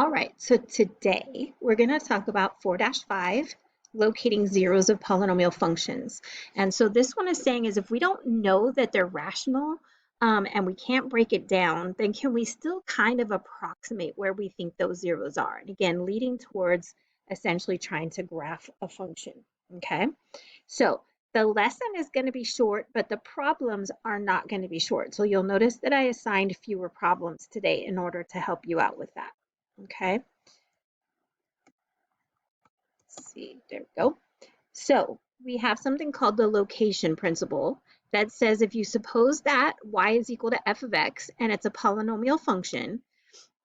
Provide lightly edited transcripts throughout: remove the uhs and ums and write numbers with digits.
All right, so today we're going to talk about 4-5, locating zeros of polynomial functions. And so this one is saying is if we don't know that they're rational and we can't break it down, then can we still kind of approximate where we think those zeros are? And again, leading towards essentially trying to graph a function, okay? So the lesson is going to be short, but the problems are not going to be short. So you'll notice that I assigned fewer problems today in order to help you out with that. Okay, let's see, there we go. So we have something called the location principle that says if you suppose that y is equal to f of x and it's a polynomial function,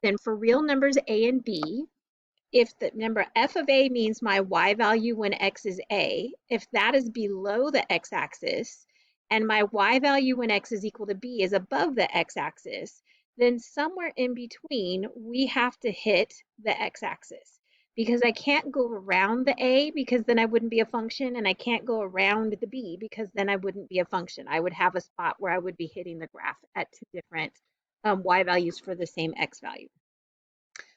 then for real numbers a and b, if the number f of a means my y value when x is a, if that is below the x-axis and my y value when x is equal to b is above the x-axis, then somewhere in between we have to hit the x-axis because I can't go around the a because then I wouldn't be a function, and I can't go around the b because then I wouldn't be a function. I would have a spot where I would be hitting the graph at two different y values for the same x value.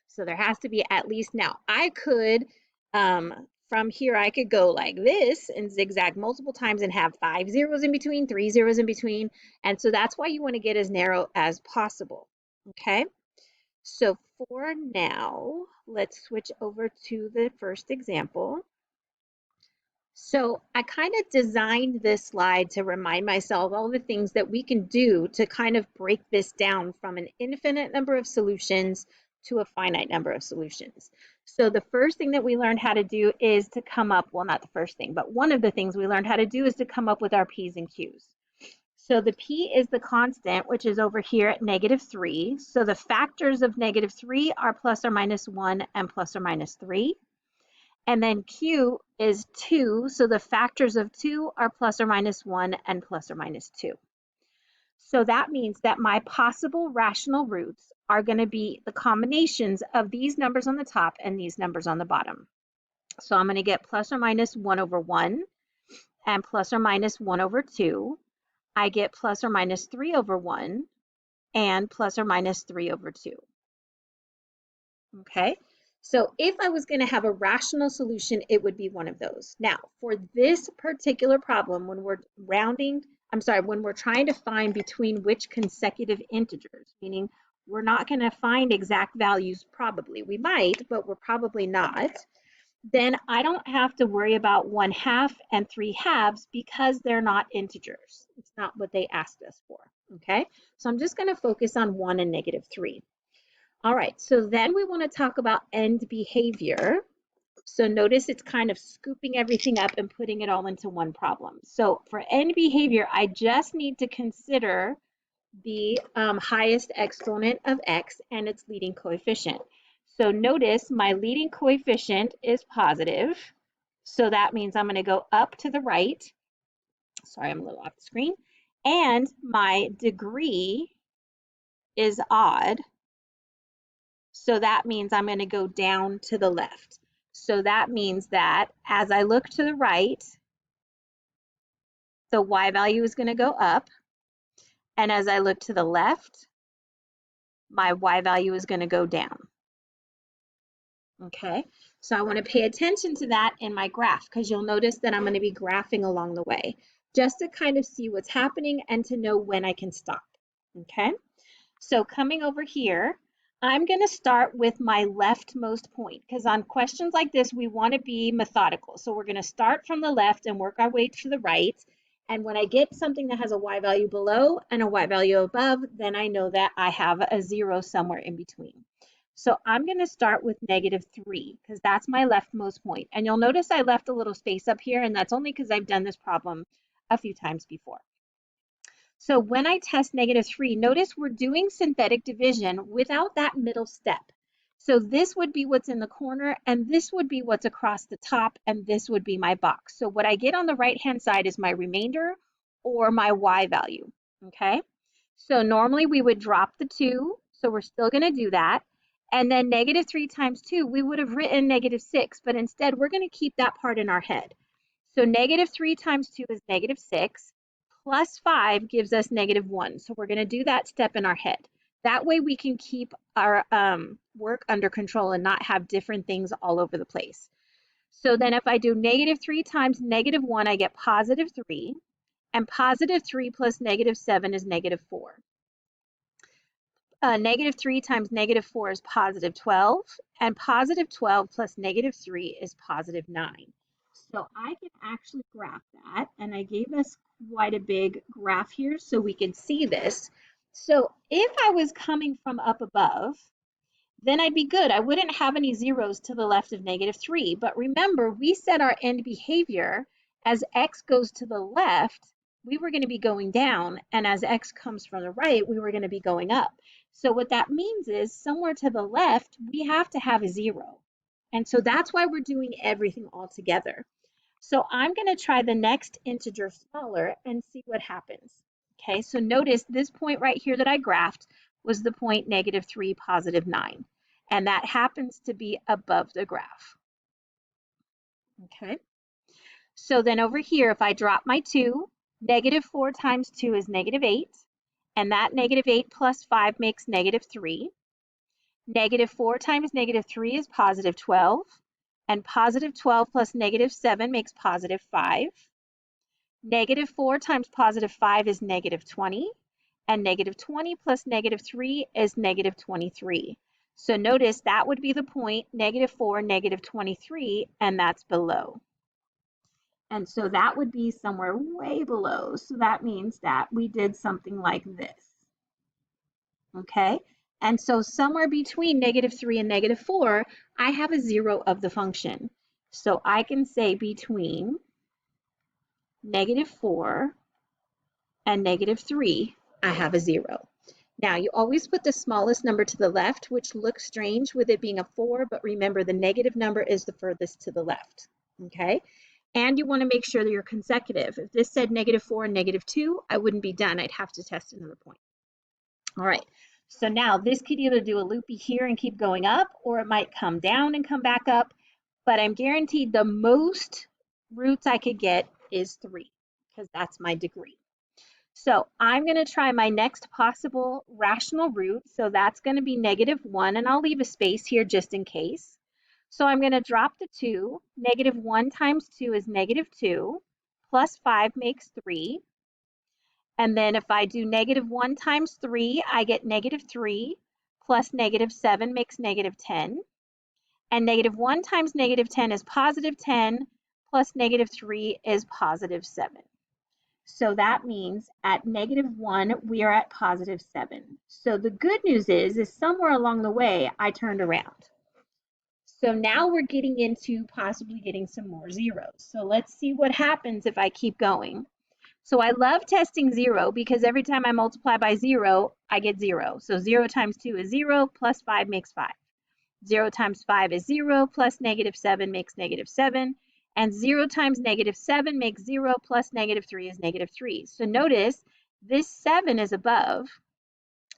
So there has to be at least, now I could, from here, I could go like this and zigzag multiple times and have 5 zeros in between, 3 zeros in between. And so that's why you want to get as narrow as possible. Okay. So for now, let's switch over to the first example. So I kind of designed this slide to remind myself all the things that we can do to kind of break this down from an infinite number of solutions to a finite number of solutions. So the first thing that we learned how to do is to come up, well, not the first thing, but one of the things we learned how to do is to come up with our P's and Q's. So the P is the constant, which is over here at -3. So the factors of -3 are plus or minus 1 and plus or minus 3. And then Q is 2, so the factors of 2 are plus or minus 1 and plus or minus 2. So that means that my possible rational roots are going to be the combinations of these numbers on the top and these numbers on the bottom. So I'm going to get plus or minus 1 over 1 and plus or minus 1 over 2. I get plus or minus 3 over 1 and plus or minus 3 over 2. Okay, so if I was going to have a rational solution, it would be one of those. Now, for this particular problem, when we're when we're trying to find between which consecutive integers, meaning we're not going to find exact values probably. We might, but we're probably not. Then I don't have to worry about 1/2 and 3/2 because they're not integers. It's not what they asked us for. Okay, so I'm just going to focus on 1 and -3. All right, so then we want to talk about end behavior. So notice it's kind of scooping everything up and putting it all into one problem. So for end behavior, I just need to consider the highest exponent of x and its leading coefficient. So notice my leading coefficient is positive. So that means I'm going to go up to the right. Sorry, I'm a little off the screen. And my degree is odd. So that means I'm going to go down to the left. So that means that as I look to the right, the y value is going to go up. And as I look to the left, my y value is going to go down. Okay, so I want to pay attention to that in my graph because you'll notice that I'm going to be graphing along the way just to kind of see what's happening and to know when I can stop. Okay, so coming over here, I'm going to start with my leftmost point because on questions like this, we want to be methodical. So we're going to start from the left and work our way to the right. And when I get something that has a y value below and a y value above, then I know that I have a 0 somewhere in between. So I'm going to start with -3 because that's my leftmost point. And you'll notice I left a little space up here, and that's only because I've done this problem a few times before. So when I test -3, notice we're doing synthetic division without that middle step. So this would be what's in the corner, and this would be what's across the top, and this would be my box. So what I get on the right-hand side is my remainder or my y value, okay? So normally we would drop the 2, so we're still going to do that. And then -3 times 2, we would have written -6, but instead we're going to keep that part in our head. So -3 times 2 is -6. Plus 5 gives us -1. So we're going to do that step in our head. That way we can keep our work under control and not have different things all over the place. So then if I do -3 times -1, I get +3, and +3 plus -7 is -4. -3 times -4 is +12, and +12 plus -3 is +9. So I can actually graph that, and I gave us quite a big graph here so we can see this. So if I was coming from up above, then I'd be good. I wouldn't have any zeros to the left of -3. But remember, we set our end behavior as x goes to the left, we were going to be going down, and as x comes from the right, we were going to be going up. So what that means is somewhere to the left, we have to have a 0. And so that's why we're doing everything all together. So I'm going to try the next integer smaller and see what happens. Okay, so notice this point right here that I graphed was the point -3, +9. And that happens to be above the graph. Okay, so then over here, if I drop my 2, -4 times 2 is -8. And that -8 plus 5 makes -3. -4 times -3 is +12. And +12 plus -7 makes +5. -4 times +5 is -20, and -20 plus -3 is -23. So notice that would be the point -4, -23, and that's below. And so that would be somewhere way below. So that means that we did something like this. Okay? And so somewhere between -3 and -4, I have a 0 of the function. So I can say between -4 and -3, I have a 0. Now, you always put the smallest number to the left, which looks strange with it being a 4, but remember the negative number is the furthest to the left, okay? And you want to make sure that you're consecutive. If this said -4 and -2, I wouldn't be done. I'd have to test another point. All right, so now this could either do a loopy here and keep going up, or it might come down and come back up, but I'm guaranteed the most roots I could get is 3, because that's my degree. So I'm going to try my next possible rational root. So that's going to be -1, and I'll leave a space here just in case. So I'm going to drop the 2. -1 times 2 is -2, plus 5 makes 3. And then if I do -1 times 3, I get -3, plus -7 makes -10. And -1 times -10 is +10, plus -3 is +7. So that means at -1, we are at +7. So the good news is somewhere along the way, I turned around. So now we're getting into possibly getting some more zeros. So let's see what happens if I keep going. So I love testing 0 because every time I multiply by 0, I get 0. So 0 times 2 is 0, plus 5 makes 5. 0 times 5 is 0, plus -7 makes -7. And 0 times -7 makes 0, plus -3 is -3. So notice this 7 is above,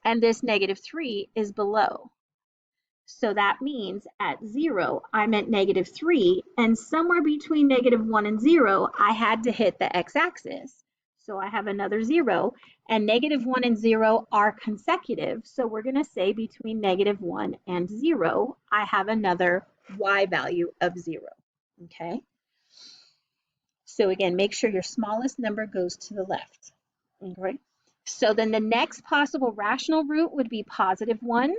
and this -3 is below. So that means at 0, I'm at -3, and somewhere between -1 and 0, I had to hit the x-axis. So I have another 0, and -1 and 0 are consecutive. So we're going to say between -1 and 0, I have another y value of 0. Okay? So again, make sure your smallest number goes to the left. Okay? So then the next possible rational root would be +1.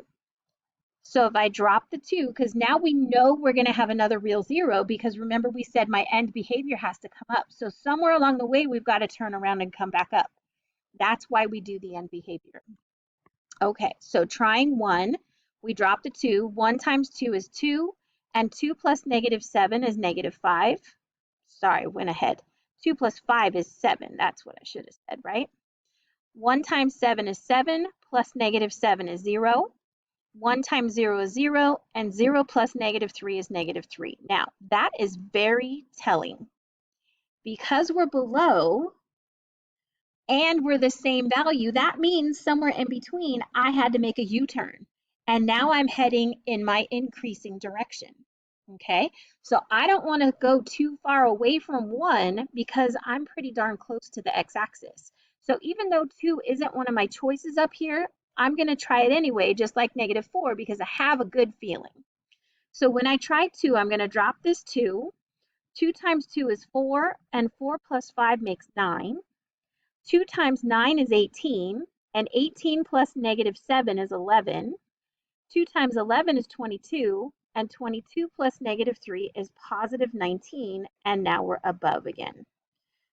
So if I drop the 2, because now we know we're going to have another real 0, because remember we said my end behavior has to come up. So somewhere along the way, we've got to turn around and come back up. That's why we do the end behavior. Okay, so trying 1, we drop the 2. 1 times 2 is 2, and 2 plus -7 is -5. Sorry, went ahead. 2 plus 5 is 7. That's what I should have said, right? 1 times 7 is 7, plus -7 is 0. 1 times 0 is 0, and 0 plus -3 is -3. Now, that is very telling. Because we're below and we're the same value, that means somewhere in between, I had to make a U-turn. And now I'm heading in my increasing direction. Okay, so I don't want to go too far away from 1 because I'm pretty darn close to the x-axis. So even though 2 isn't one of my choices up here, I'm going to try it anyway, just like -4, because I have a good feeling. So when I try 2, I'm going to drop this 2. 2 times 2 is 4, and 4 plus 5 makes 9. 2 times 9 is 18, and 18 plus -7 is 11. 2 times 11 is 22, and 22 plus -3 is positive 19, and now we're above again.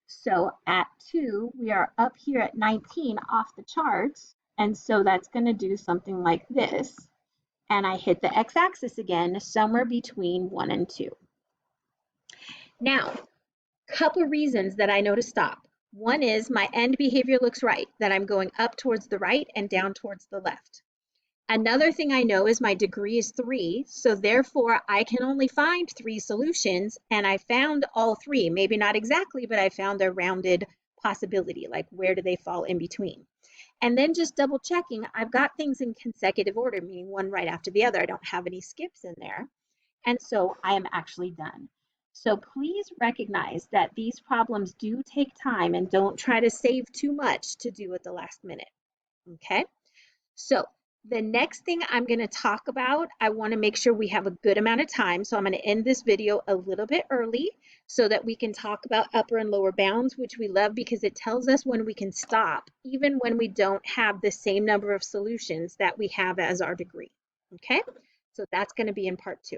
So at 2, we are up here at 19 off the charts, and so that's going to do something like this. And I hit the x-axis again, somewhere between 1 and 2. Now, couple reasons that I know to stop. One is my end behavior looks right, that I'm going up towards the right and down towards the left. Another thing I know is my degree is 3, so therefore I can only find 3 solutions, and I found all 3. Maybe not exactly, but I found a rounded possibility, like where do they fall in between. And then just double checking, I've got things in consecutive order, meaning one right after the other. I don't have any skips in there. And so I am actually done. So please recognize that these problems do take time, and don't try to save too much to do at the last minute. Okay? So the next thing I'm going to talk about, I want to make sure we have a good amount of time. So I'm going to end this video a little bit early so that we can talk about upper and lower bounds, which we love because it tells us when we can stop, even when we don't have the same number of solutions that we have as our degree. Okay? So that's going to be in part 2.